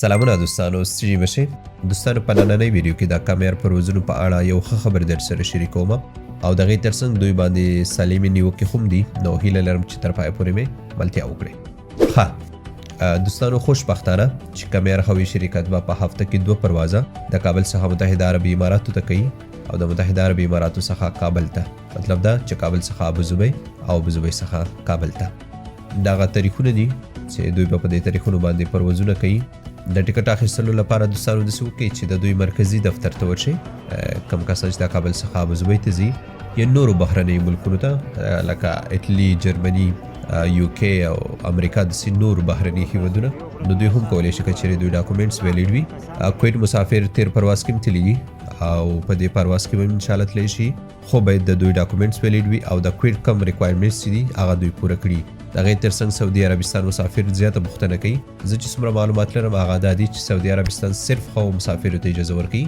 سلامونه دوستانو، ستړي مشئ. دوستانو، په نننۍ ویډیو کې د کامیار پروازونو په اړه یو ښه خبر در سره شریکوم او د هغې ترڅنګ دوی باندې سالمې نیوکې هم دي، نو هیله لرم چې تر پایه پورې مې ملتیا وکړئ. دوستانو، خوشبختانه چې کامیار هوایي شرکت به په هفته کې 2 پروازه د کابل څخه متحده عربي اماراتو ته کوي او د متحده عربي اماراتو څخه کابل ته، مطلب دا چې کابل څخه ابوظبي او ابوظبي څخه کابل ته. دغه تاریخونه دي چې دوی به په دې تاریخونو باندې پروازونه کوي. د ټیکټ اخیستلو لپاره دوستانو داسې وکړئ چې د دوی مرکزي دفتر ته ورشئ، کوم کسان چې د کابل څخه ابوظبي ته ځي یا نورو بهرنیو ملکونو ته لکه ایټالي، جرمني، UK او امریکا داسې نورو بهرني هیوادونه، نو دوی هم کولی شي که چیرې دوی ډاکومنټس ویلیډ وي. کویټ مسافر تیر پرواز کې هم تللي او په دې پرواز کې به هم انشاءالله تللی شي، خو باید د دوی ډاکومنټس ویلیډ وي او د کویټ کم ریکوایرمنټس چې دي هغه دوی پوره کړي. د هغې ترڅنګ سعودي عربستان مسافر زیاته پوښتنه کوي. زه چې څومره معلومات لرم هغه دا دي چې سعودي عربستان صرف هغو مسافرو ته اجازه ورکوي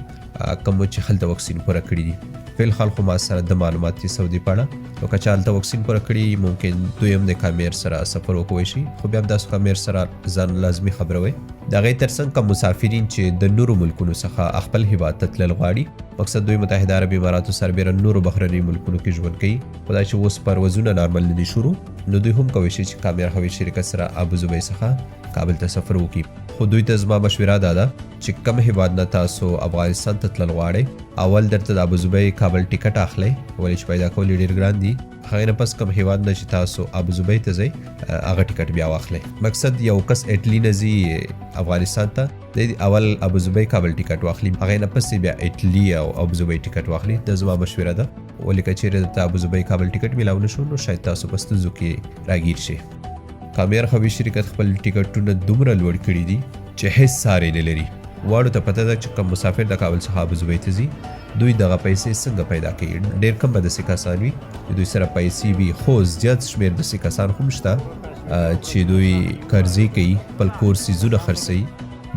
کوم چې هلته واکسین پوره کړي دي. فیلحال خو ما سره د معلومات دي سعودي په اړه، نو که چا هلته واکسین پوره کړي ممکن دوی هم د کامیار سره سفر وکولی شي، خو بیا هم داسې کامیار سره ځان لازمي خبروئ. د هغې ترڅنګ کوم مسافرین چې د نورو ملکونو څخه خپل هیواد ته تلل غواړي، مقصد دوی متحده عربي اماراتو سربیره نورو بهرنیو ملکونو کې ژوند کوي، خو دا چې اوس پروازونه نارمل نه دي شروع، نو دوی هم کولی شي چې کامیار هوایي شرکت سره ابوظبي څخه کابل ته سفر وکړي. خو دوی ته زما مشوره دا ده چې کوم هیواد نه تاسو افغانستان ته تلل غواړئ، اول درته د ابوظبي کابل ټیکټ اخلئ، ولې چې پیدا کول یې ډېر ګران دي. هغې نه پس کوم هیواد نه چې تاسو ابوظبي ته ځئ هغه ټیکټ بیا واخلئ. مقصد یو کس ایټلي نه ځي افغانستان ته، دی اول ابوظبي کابل ټیکټ واخلي، هغې نه پس بیا ایټلي او ابوظبي ټیکټ واخلي. دا زما مشوره ده، ولې که چیرې درته ابوظبي کابل ټیکټ میلاو نه شو نو شاید تاسو په ستونزو کې راګیر شئ. کامیار هوایي شرکت خپل ټیکټونه دومره لوړ کړي دي چې هیڅ ساری نه لري. واړو ته پته ده چې کوم مسافر د کابل څخه ابوظبي ته ځي دوی دغه پیسې څنګه پیدا کوي. ډېر کم به داسې کسان وي چې دوی سره پیسې وي، خو زیات شمېر داسې کسان هم شته چې دوی قرضې کوي، خپل کور څیزونه خرڅوي،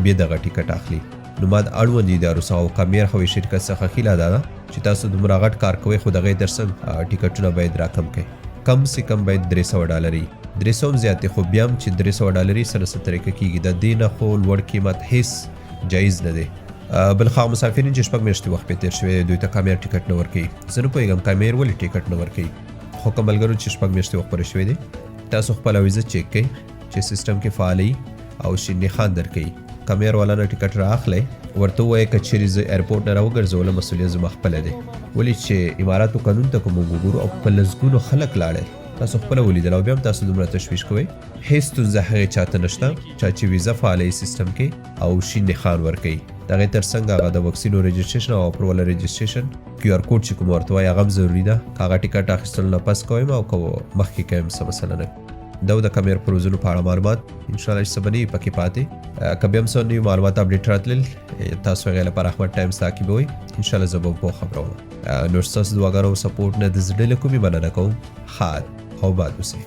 بیا دغه ټیکټ اخلي. نو ما د اړوند ادارو څخه او کامیار هوایي شرکت څخه هیله دا ده چې تاسو دومره غټ کار کوئ، خو د هغې ترڅنګ ټیکټونه باید راکم کړئ. کم سے کم باید $300 300 هم زیات دی، خو بیا هم چې $300 سره څه طریقه کېږي، د دې نه خو لوړ قیمت هیڅ جایز نه دی. بلخوا مسافرین چې 6 میاشتې وخت پې تېر شوی دوی ته کامیار ټیکټ نه ورکوي. زه نه پوهېږم کامیار ولې ټیکټ نه ورکوي، خو کوم ملګرو چې 6 میاشتې وخت پوره شوی دی تاسو خپله ویزه چیک کړئ چې سیسټم کې فعالي او شین نښان درکوي. کامیار والا نه ټیکټ رااخلئ، ورته ووایئ که چیرې زه ایرپورټ نه راوګرځولم مسؤلیت زما خپله دی، ولې چې اماراتو قانون ته که موږ وګورو او په لسګونو خلک لاړل، تاسو خپله ولیدل او بیا هم تاسو دومره تشویش کوئ. هیڅ ستونزه هغې چا ته نشته چا چې ویزه فعالوي سیسټم کې او شین نښان ورکوي. د هغې ترڅنګ هغه د واکسینو رجسټریشن او اپروول رجسټریشن QR کوډ چې کوم ورته وایي هغه هم ضروري ده. که هغه ټیکټ اخیستلو نه پس کوئ او که مخکې کوئ څه مسله نه. دا د کامیار پروازونو په اړه معلومات، انشاءالله چې څه به نه وي پکې پاتې. که بیا هم څه نوي معلومات اپډیټ راتلل تاسو هغې لپاره احمد ټایمز تعقیبوئ، انشاءالله زه به پوه خبروم. نور ستاسو دعاګانو او سپورټ نه د زړه له کومې مننه کوم. ښاد او باد اوسئ.